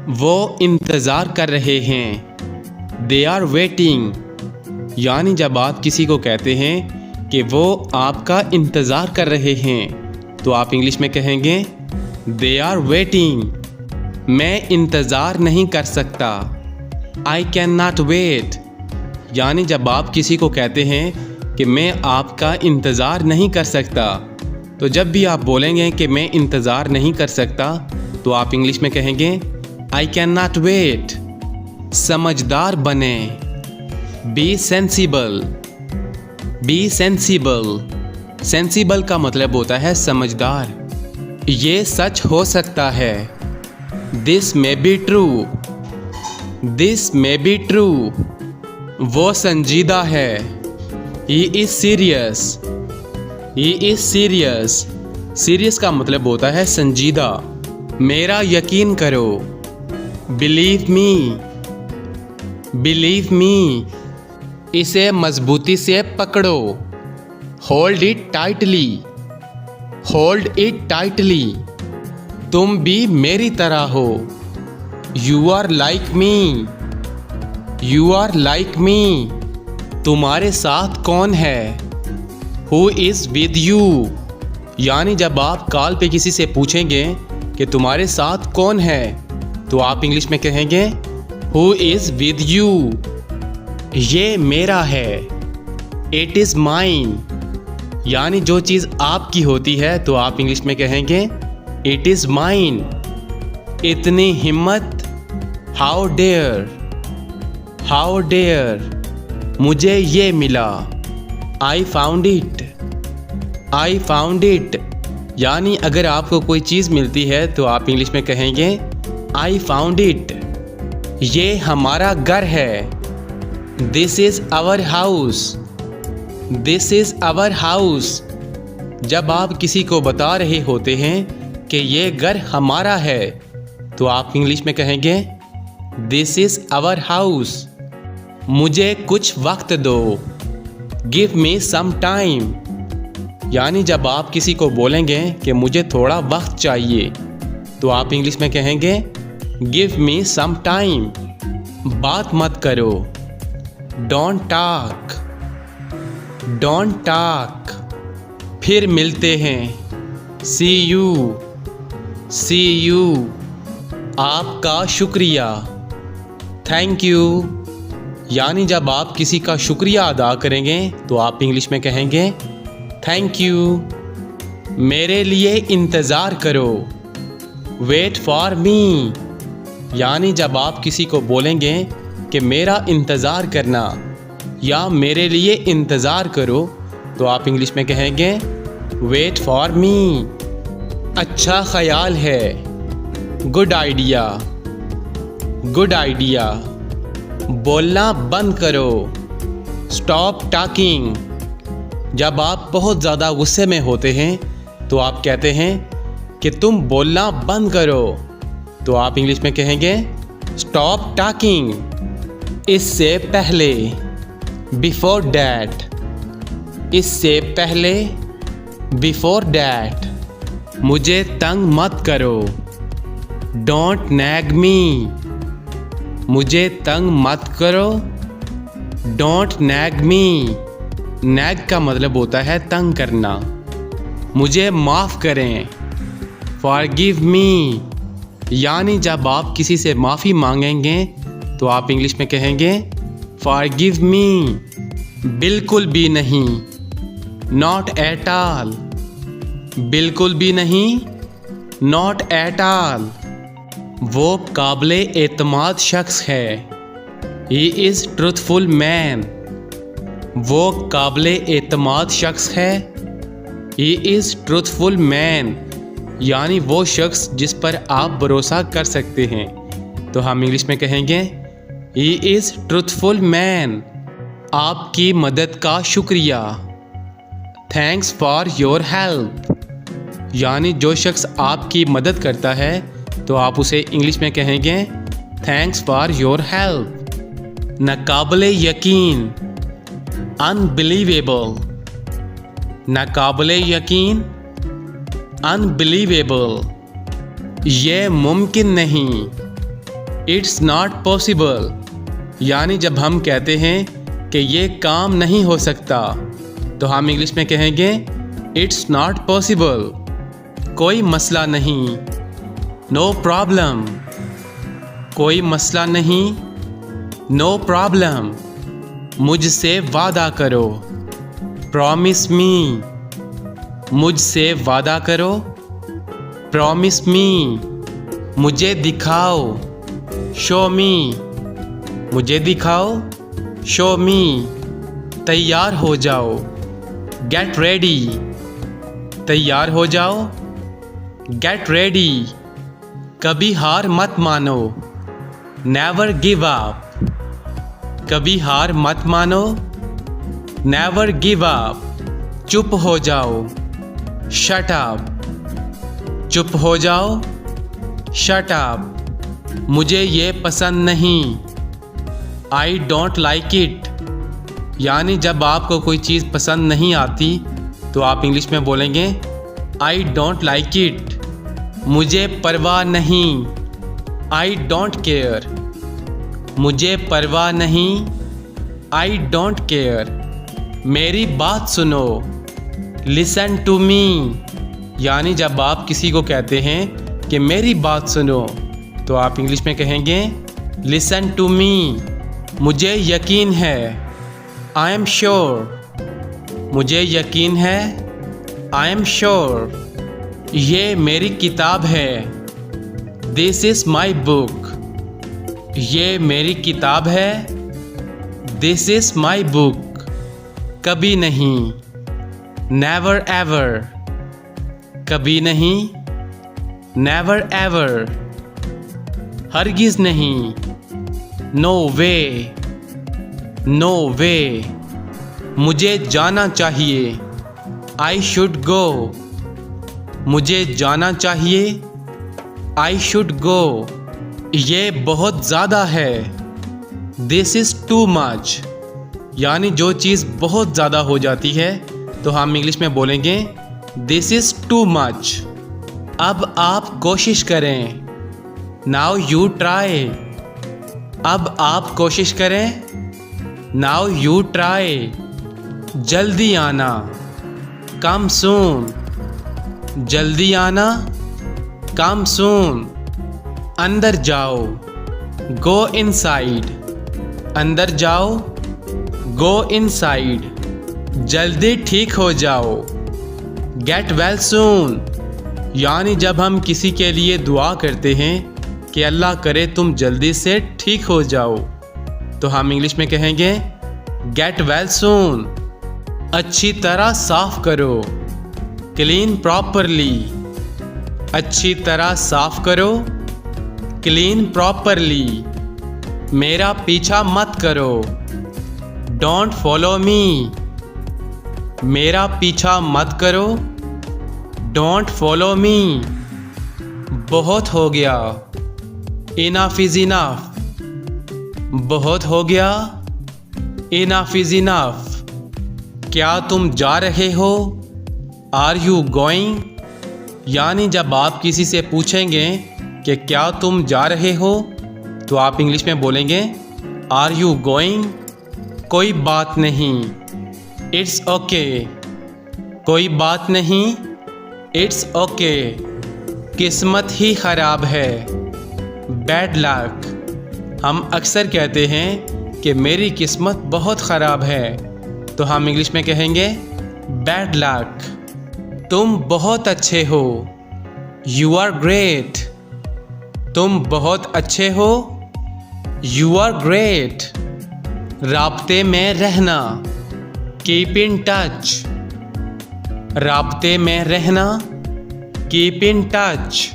वो इंतज़ार कर रहे हैं। They are waiting. यानी जब आप किसी को कहते हैं कि वो आपका इंतज़ार कर रहे हैं तो आप इंग्लिश में कहेंगे दे आर वेटिंग। मैं इंतज़ार नहीं कर सकता। I can not wait. यानी जब आप किसी को कहते हैं कि मैं आपका इंतज़ार नहीं कर सकता, तो जब भी आप बोलेंगे कि मैं इंतज़ार नहीं कर सकता तो आप इंग्लिश में कहेंगे आई कैन नॉट वेट। समझदार बने। Be sensible. Be sensible. Sensible का मतलब होता है समझदार। ये सच हो सकता है। This may be true. This may be true. वो संजीदा है। He is serious. He is serious. Serious का मतलब होता है संजीदा। मेरा यकीन करो। Believe me. Believe me. इसे मजबूती से पकड़ो। Hold it tightly. Hold it tightly. तुम भी मेरी तरह हो। You are like me. You are like me. तुम्हारे साथ कौन है। Who is with you. यानी जब आप कॉल पे किसी से पूछेंगे कि तुम्हारे साथ कौन है तो आप इंग्लिश में कहेंगे हु इज़ विद यू। ये मेरा है। It is mine. यानी जो चीज़ आपकी होती है तो आप इंग्लिश में कहेंगे इट इज़ माइन। इतनी हिम्मत। How dare. How dare. मुझे ये मिला। I found it. I found it. यानी अगर आपको कोई चीज़ मिलती है तो आप इंग्लिश में कहेंगे आई फाउंड इट। ये हमारा घर है। This is our house. This is our house. जब आप किसी को बता रहे होते हैं कि ये घर हमारा है तो आप इंग्लिश में कहेंगे दिस इज़ आवर हाउस। मुझे कुछ वक्त दो। Give me some time. यानी जब आप किसी को बोलेंगे कि मुझे थोड़ा वक्त चाहिए तो आप इंग्लिश में कहेंगे गिव मी सम टाइम। बात मत करो। Don't talk. Don't talk. फिर मिलते हैं। See you. See you. आपका शुक्रिया। Thank you. यानी जब आप किसी का शुक्रिया अदा करेंगे तो आप इंग्लिश में कहेंगे थैंक यू। मेरे लिए इंतज़ार करो। Wait for me. यानी जब आप किसी को बोलेंगे कि मेरा इंतज़ार करना या मेरे लिए इंतज़ार करो तो आप इंग्लिश में कहेंगे वेट फॉर मी। अच्छा ख्याल है। Good idea. Good idea. बोलना बंद करो। Stop talking. जब आप बहुत ज़्यादा गुस्से में होते हैं तो आप कहते हैं कि तुम बोलना बंद करो तो आप इंग्लिश में कहेंगे स्टॉप टॉकिंग। इससे पहले। Before that. इससे पहले। Before that. मुझे तंग मत करो। डोंट नैग मी। मुझे तंग मत करो। Don't nag me. नैग का मतलब होता है तंग करना। मुझे माफ़ करें। Forgive me. यानी जब आप किसी से माफ़ी मांगेंगे तो आप इंग्लिश में कहेंगे फॉरगिव मी। बिल्कुल भी नहीं। Not at all. बिल्कुल भी नहीं। Not at all. वो काबिले एतमाद शख्स है। He is truthful man. वो काबिले एतमाद शख्स है। He is truthful man. यानी वो शख्स जिस पर आप भरोसा कर सकते हैं तो हम इंग्लिश में कहेंगे ही इज़ ट्रुथफुल मैन। आपकी मदद का शुक्रिया। Thanks for your help. यानी जो शख्स आपकी मदद करता है तो आप उसे इंग्लिश में कहेंगे थैंक्स फॉर योर हेल्प। नाकाबिले यकीन। अनबिलीवेबल। नाकाबिले यकीन। अनबिलीवेबल। ये मुमकिन नहीं। इट्स नॉट पॉसिबल, यानी जब हम कहते हैं कि ये काम नहीं हो सकता तो हम इंग्लिश में कहेंगे इट्स नॉट पॉसिबल। कोई मसला नहीं, नो प्रॉब्लम। कोई मसला नहीं, नो प्रॉब्लम। मुझसे वादा करो, प्रॉमिस मी। मुझसे वादा करो, प्रॉमिस मी। मुझे दिखाओ, शो मी। मुझे दिखाओ, शो मी। तैयार हो जाओ, गेट रेडी। तैयार हो जाओ, गेट रेडी। कभी हार मत मानो, नेवर गिव अप। कभी हार मत मानो, नेवर गिव अप। चुप हो जाओ, शट अप। चुप हो जाओ, शट अप। मुझे ये पसंद नहीं, आई डोंट लाइक इट। यानी जब आपको कोई चीज़ पसंद नहीं आती तो आप इंग्लिश में बोलेंगे आई डोंट लाइक इट। मुझे परवाह नहीं, आई डोंट केयर। मुझे परवाह नहीं, आई डोंट केयर। मेरी बात सुनो, लिसन टू मी। यानी जब आप किसी को कहते हैं कि मेरी बात सुनो तो आप इंग्लिश में कहेंगे लिसन टू मी। मुझे यकीन है, आई एम श्योर। मुझे यकीन है, आई एम श्योर। ये मेरी किताब है, दिस इज़ माई बुक। ये मेरी किताब है, दिस इज़ माई बुक। कभी नहीं, नेवर एवर। कभी नहीं, नेवर एवर। हरगिज़ नहीं, नो वे, नो वे। मुझे जाना चाहिए, आई शुड गो। मुझे जाना चाहिए, आई शुड गो। ये बहुत ज़्यादा है, दिस इज़ टू मच। यानी जो चीज़ बहुत ज़्यादा हो जाती है तो हम इंग्लिश में बोलेंगे दिस इज़ टू मच। अब आप कोशिश करें, नाउ यू ट्राई। अब आप कोशिश करें, नाउ यू ट्राई। जल्दी आना, कम सून। जल्दी आना, कम सून। अंदर जाओ, गो इनसाइड। अंदर जाओ, गो इनसाइड। जल्दी ठीक हो जाओ, गेट वेल सून। यानी जब हम किसी के लिए दुआ करते हैं कि अल्लाह करे तुम जल्दी से ठीक हो जाओ तो हम इंग्लिश में कहेंगे गेट वेल सून। अच्छी तरह साफ करो, क्लीन प्रॉपरली। अच्छी तरह साफ करो, क्लीन प्रॉपरली। मेरा पीछा मत करो, डोंट फॉलो मी। मेरा पीछा मत करो, डोंट फॉलो मी। बहुत हो गया, इनफ इज इनफ। बहुत हो गया, इनफ इज इनफ। क्या तुम जा रहे हो, आर यू गोइंग। यानी जब आप किसी से पूछेंगे कि क्या तुम जा रहे हो तो आप इंग्लिश में बोलेंगे आर यू गोइंग। कोई बात नहीं, इट्स ओके। कोई बात नहीं, इट्स ओके। किस्मत ही ख़राब है, बैड लक। हम अक्सर कहते हैं कि मेरी किस्मत बहुत ख़राब है तो हम इंग्लिश में कहेंगे बैड लक। तुम बहुत अच्छे हो, यू आर ग्रेट। तुम बहुत अच्छे हो, यू आर ग्रेट। राब्ते में रहना, कीप इन टच। राब्ते में रहना, कीप इन टच।